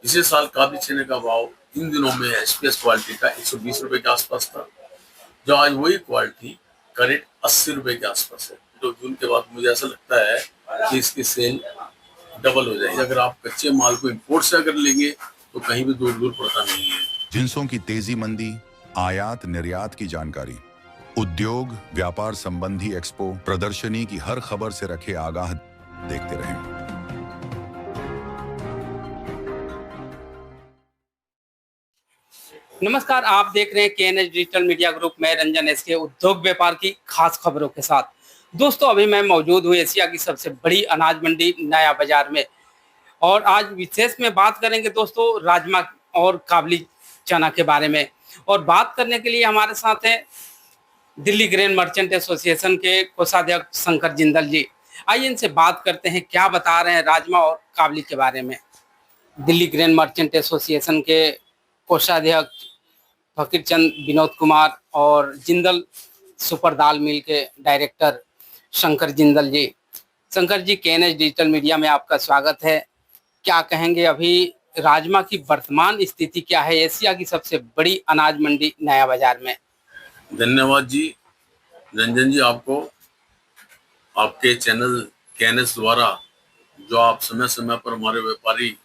इसी साल काबली चने का भाव इन दिनों में एसपीएस क्वालिटी का 120 रुपए के आसपास था, जो आज वही क्वालिटी का रेट 80 रुपए के आसपास है। तो जून के बाद मुझे ऐसा लगता है कि इसकी सेल डबल हो जाएगी। अगर आप कच्चे माल को इंपोर्ट से अगर लेंगे तो कहीं भी दूर दूर पड़ता नहीं है। जिंसों की तेजी मंदी, आयात निर्यात की जानकारी, उद्योग व्यापार संबंधी एक्सपो प्रदर्शनी की हर खबर से रखे आगाह। देखते रहें। नमस्कार, आप देख रहे हैं केएनएच डिजिटल मीडिया ग्रुप में रंजन एस के उद्योग व्यापार की खास खबरों के साथ। दोस्तों, अभी मैं मौजूद हूँ एशिया की सबसे बड़ी अनाज मंडी नया बाजार में, और आज विशेष में बात करेंगे दोस्तों राजमा और काबली चना के बारे में। और बात करने के लिए हमारे साथ हैं दिल्ली ग्रेन मर्चेंट एसोसिएशन के कोषाध्यक्ष शंकर जिंदल जी। आइए इनसे बात करते हैं क्या बता रहे हैं राजमा और काबली के बारे में। दिल्ली ग्रेन मर्चेंट एसोसिएशन के कोषाध्यक्ष फकीर चंद विनोद कुमार और जिंदल सुपर दाल मिल के डायरेक्टर शंकर जिंदल जी। Shankar ji, KNH digital media में आपका स्वागत है। क्या कहेंगे, अभी राजमा की वर्तमान स्थिति क्या है एशिया की सबसे बड़ी अनाज मंडी नया बाजार में? धन्यवाद जी रंजन जी, आपको आपके चैनल केएनएच द्वारा जो आप समय समय पर हमारे व्यापारी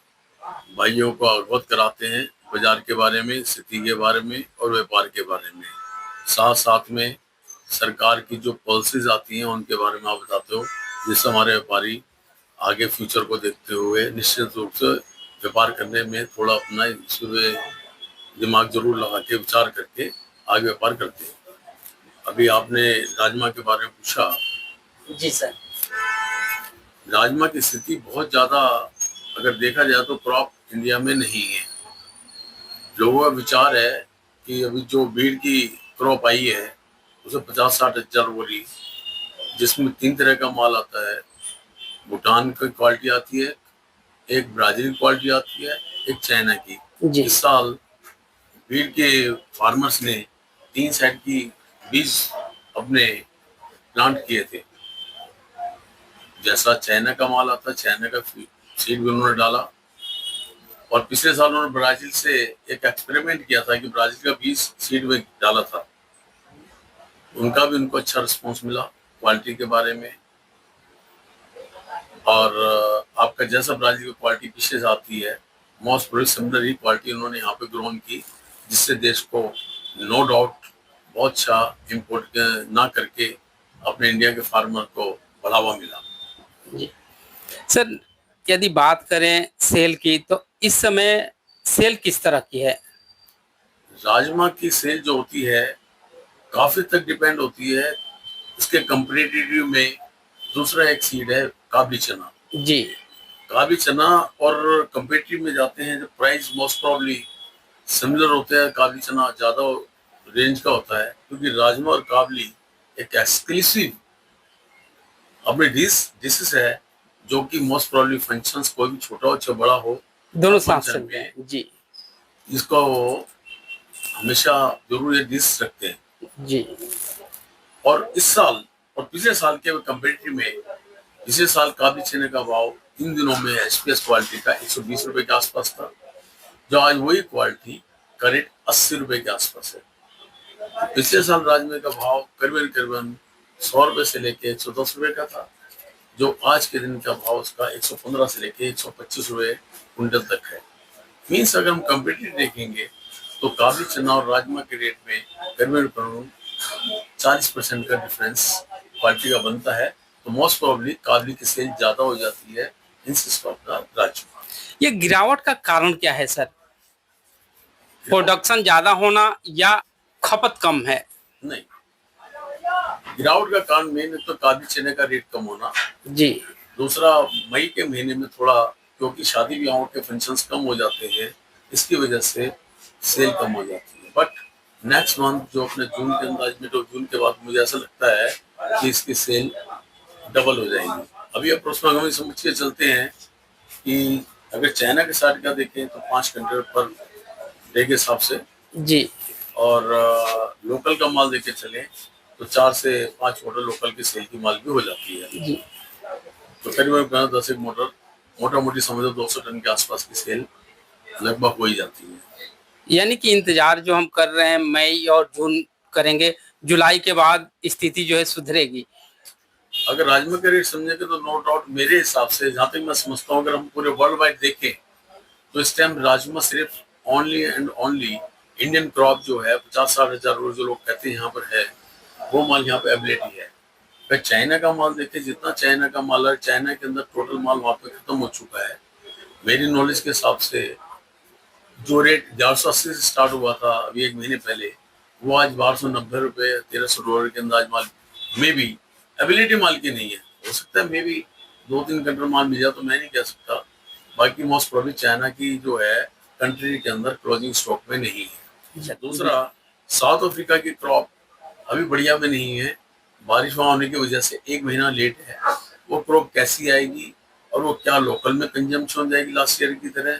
भाइयों को अवगत कराते हैं बाजार के बारे में, स्थिति के बारे में और व्यापार के बारे में, साथ साथ में सरकार की जो पॉलिसीज आती हैं उनके बारे में आप बताते हो, जिससे हमारे व्यापारी आगे फ्यूचर को देखते हुए निश्चित रूप से व्यापार करने में थोड़ा अपना इसमें दिमाग जरूर लगा के विचार करके आगे व्यापार करते हैं। अभी आपने राजमा के बारे में पूछा। जी सर। राजमा की स्थिति बहुत ज्यादा अगर देखा जाए तो क्रॉप इंडिया में नहीं है। लोगों का विचार है कि अभी जो बीड़ की क्रॉप आई है उसे 50-60 हजार बोली, जिसमें 3 तरह का माल आता है। भूटान की क्वालिटी आती है, एक ब्राजील क्वालिटी आती है, एक चाइना की। इस साल बीड़ के फार्मर्स ने 3 सेट की बीज अपने प्लांट किए थे। जैसा चाइना का माल आता है, चाइना का सीड भी उन्होंने डाला, और पिछले साल उन्होंने ब्राजील से एक एक्सपेरिमेंट किया था कि ब्राजील का बीज सीड में डाला था। उनका भी उनको अच्छा रिस्पॉन्स मिला क्वालिटी के बारे में। और आपका जैसा ब्राजील की क्वालिटी पिछले से आती है, मोस्ट प्रोबेबली सिमिलर ही क्वालिटी उन्होंने यहाँ पे ग्रोन की, जिससे देश को नो डाउट बहुत अच्छा इम्पोर्ट ना करके अपने इंडिया के फार्मर को बढ़ावा मिला। जी सर, यदि बात करें सेल की तो इस समय सेल किस तरह की है? राजमा की सेल जो होती है काफी तक डिपेंड होती है इसके कंपेटिटिव में। दूसरा एक सीड है काबली चना। जी, काबली चना और कंपेटिटिव में जाते हैं, जो प्राइस मोस्ट प्रॉब्ली सिमिलर होते हैं। काबली चना ज्यादा रेंज का होता है, क्योंकि राजमा और काबली एक एक्सक्लूसिव अपने डिशेस है, जो कि मोस्ट प्रॉब्ली फंक्शंस कोई भी छोटा हो चाहे बड़ा हो, दोनों साथ चलते हैं। जी, इसको हमेशा जरूर ये डिश रखते हैं। जी। और इस साल और पिछले साल के कंपेटिटिव में पिछले साल काबली चने का भाव इन दिनों में एसपीएस क्वालिटी का 120 रुपए के आसपास था, जो आज वही क्वालिटी का रेट 80 रुपए के आसपास है। पिछले साल राजमे का भाव करीबन 100 रुपए से लेके 110 रुपए का था, जो आज के दिन का भाव उसका 115 से लेके 125 रुपए क्विंटल तक है। मीन्स अगर हम कंपेटिटिव देखेंगे तो काबली चना और राजमा के रेट में करीबन 40% का डिफरेंस क्वालिटी का बनता है। तो मोस्ट प्रोबेबली काबली की सेल ज्यादा हो जाती है इंस्टेड ऑफ द राजमा। ये गिरावट का कारण क्या है सर? प्रोडक्शन ज्यादा होना या खपत कम है? नहीं, गिरावट का कारण मेन तो काबली चने का रेट कम होना। जी। दूसरा, मई के महीने में थोड़ा क्योंकि शादी ब्याहों के फंक्शंस कम हो जाते हैं, इसकी वजह से सेल कम हो जाती है। बट नेक्स्ट मंथ जो अपने जून के अंदाज में, तो जून के बाद मुझे ऐसा लगता है कि इसकी सेल डबल हो जाएगी। अभी अप्रोक्सीमेटली समझ के चलते हैं कि अगर चाइना के साइड का देखें तो 5 कंटेनर पर डे के हिसाब से जी, और लोकल का माल देके चले तो 4 से 5 मोटर लोकल की सेल की माल भी हो जाती है। जी। तो करीबन 10 एक मोटर मोटा मोटी समझो 200 टन के आसपास की सेल लगभग हो ही जाती है। यानी कि इंतजार जो हम कर रहे हैं मई और जून करेंगे, जुलाई के बाद स्थिति जो है सुधरेगी। अगर राजमा का रेट समझेंगे तो नो डाउट मेरे हिसाब से, जहाँ तक मैं समझता हूँ, अगर हम पूरे वर्ल्ड वाइड देखें तो इस टाइम राजमा सिर्फ only and only Indian crop जो है 50-60 हजार जो लोग कहते हैं यहाँ पर है, वो माल यहाँ पे अवेलेबल है। अगर चाइना का माल देखें, जितना चाइना का माल है, चाइना के अंदर टोटल माल वहाँ पे खत्म हो चुका है। मेरी नॉलेज के हिसाब से जो रेट 1180 से स्टार्ट हुआ था अभी 1 महीने पहले, वो आज 1290 रुपये 1300 डॉलर के अंदाज माल में भी एबिलिटी माल की नहीं है। हो सकता है मे भी 2-3 कंट्री माल मिल जाए, तो मैं नहीं कह सकता। बाकी मोस्ट प्रोबेबली चाइना की जो है कंट्री के अंदर क्लोजिंग स्टॉक में नहीं है। दूसरा, साउथ अफ्रीका की क्रॉप अभी बढ़िया में नहीं है। बारिश वहाँ होने की वजह से 1 महीना लेट है। वो क्रॉप कैसी आएगी और वो क्या लोकल में कंजम्पशन हो जाएगी लास्ट ईयर की तरह?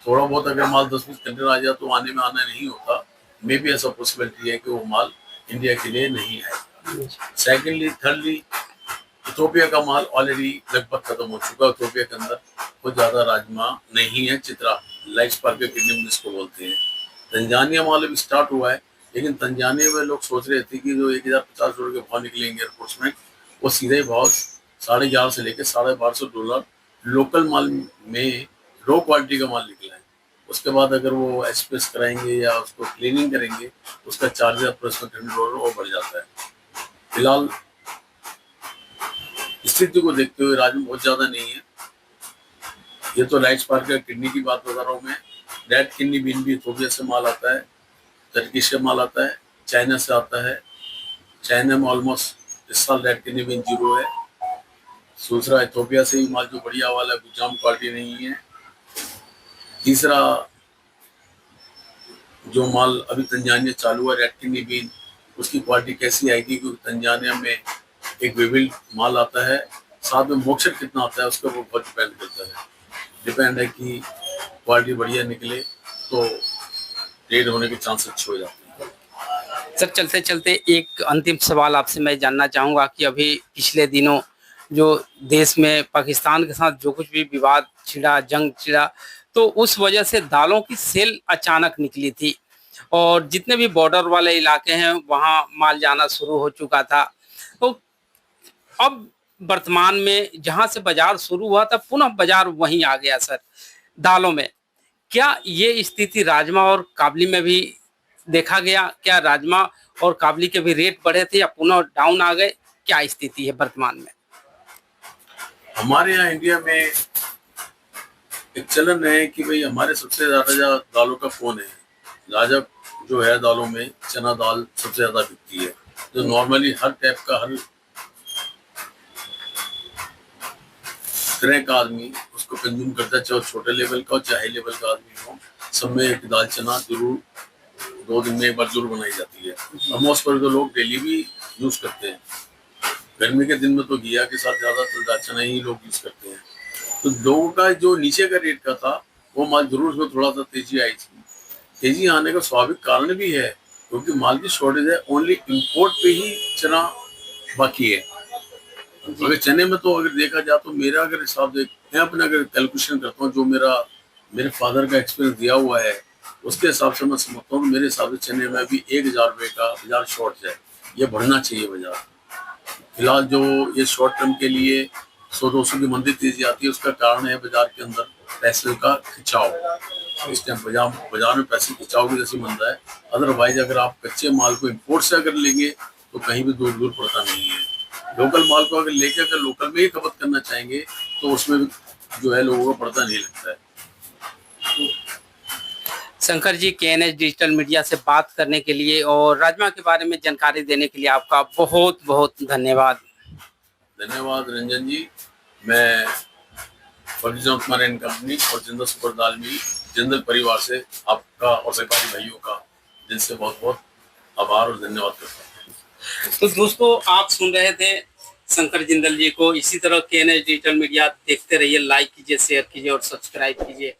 थोड़ा बहुत अगर माल 10-20 कंटेनर आ जाए तो आने में आना नहीं होता। मे भी ऐसा पॉसिबिलिटी है कि वो माल इंडिया के लिए नहीं आए। सेकेंडली, थर्डली, इथोपिया का माल ऑलरेडी लगभग खत्म हो चुका है। इथोपिया के अंदर कुछ ज्यादा राजमा नहीं है, चित्रा लाइट स्पार्क के किडनी जिसको बोलते हैं। तंजानिया माल अभी स्टार्ट हुआ है, लेकिन तंजानिया में लोग सोच रहे थे कि जो 1050 डॉलर के भाव निकलेंगे एयरपोर्ट्स में, वो सीधे ही भाव 1150 से लेकर 1250 डॉलर लोकल माल में रो क्वालिटी का माल निकला है। उसके बाद अगर वो एक्सप्रेस कराएंगे या उसको क्लीनिंग करेंगे, उसका चार्ज $10 और बढ़ जाता है। फिलहाल स्थिति को देखते हुए राजमा बहुत ज्यादा नहीं है। ये तो लाइट स्पार्क का किडनी की बात बता रहा हूँ मैं। रेड किडनी बीन भी इथोपिया से माल आता है, टर्की से माल आता है, चाइना से आता है। चाइना में ऑलमोस्ट इस साल रेड किडनी बीन 0 है। दूसरा, इथोपिया से ही माल जो बढ़िया वाला गुजाम क्वालिटी नहीं है। तीसरा, जो माल अभी तंजानिया चालू है रेड किडनी बीन, उसकी क्वालिटी कैसी आएगी? क्योंकि तंजानिया में एक विविल्ड माल आता है, साथ में मोक्सर कितना आता है उसके ऊपर बहुत डिपेंड करता है। डिपेंड है कि क्वालिटी बढ़िया निकले तो रेड होने के चांस अच्छे हो जाते हैं। सर, चलते चलते एक अंतिम सवाल आपसे मैं जानना चाहूँगा कि अभी पिछले दिनों जो देश में पाकिस्तान के साथ जो कुछ भी विवाद छिड़ा, जंग छिड़ा, तो उस वजह से दालों की सेल अचानक निकली थी और जितने भी बॉर्डर वाले इलाके हैं वहाँ माल जाना शुरू हो चुका था। तो अब वर्तमान में जहाँ से बाजार शुरू हुआ था पुनः बाजार वहीं आ गया सर दालों में। क्या ये स्थिति राजमा और काबली में भी देखा गया? क्या राजमा और काबली के भी रेट बढ़े थे या पुनः डाउन आ गए? क्या स्थिति है वर्तमान में? हमारे यहाँ इंडिया में एक चलन है कि भाई हमारे सबसे ज्यादा दालों का कौन है। राजा जो है दालों में चना दाल सबसे ज्यादा बिकती है, जो नॉर्मली हर टाइप का, हर तरह का आदमी उसको कंज्यूम करता है, चाहे छोटे लेवल का हो चाहे हाई लेवल का आदमी हो। सब में एक दाल चना जरूर 2 दिन में एक बार जरूर बनाई जाती है और मोस्ट पर तो लोग डेली भी यूज करते हैं। गर्मी के दिन में तो घिया के साथ ज्यादातर दाल चना ही लोग यूज करते हैं। तो लोगों का जो नीचे का रेट का था वो माल जरूर उसमें थोड़ा सा तेजी आई थी। तेजी आने का स्वाभाविक कारण भी है क्योंकि माल की शॉर्टेज है। ओनली इम्पोर्ट पे ही चना बाकी है। अगर चने में तो अगर देखा जाए तो मेरा अगर हिसाब देख, मैं अपना अगर कैलकुलेशन करता हूँ, जो मेरे फादर का एक्सपीरियंस दिया हुआ है उसके हिसाब से मैं समझता हूँ, मेरे हिसाब से चने में भी 1000 रुपये का बाजार शॉर्ट है। ये बढ़ना चाहिए बाजार। फिलहाल जो ये शॉर्ट टर्म के लिए 100-200 की मंदी तेजी आती है, उसका कारण है बाजार के अंदर पैसे का खिंचाव। इस टाइम बाजार में पैसे खिंचाव की जैसी मंदा है। अदरवाइज अगर आप कच्चे माल को इम्पोर्ट से अगर लेंगे तो कहीं भी दूर दूर पड़ता नहीं है। लोकल माल को अगर लेके अगर लोकल में ही खपत करना चाहेंगे तो उसमें भी जो है लोगों को पड़ता नहीं लगता है। Shankar ji, KNH digital media से बात करने के लिए और राजमा के बारे में जानकारी देने के लिए आपका बहुत बहुत धन्यवाद। धन्यवाद रंजन जी। मैं फर्टिलाइजर उस्मान एंड कंपनी और जिंदल सुपर दाल मिल जिंदल परिवार से आपका और सरकारी भाइयों का दिल से बहुत बहुत आभार और धन्यवाद करता हूँ। तो दोस्तों, आप सुन रहे थे शंकर जिंदल जी को। इसी तरह KNH डिजिटल मीडिया देखते रहिए, लाइक कीजिए, शेयर कीजिए और सब्सक्राइब कीजिए।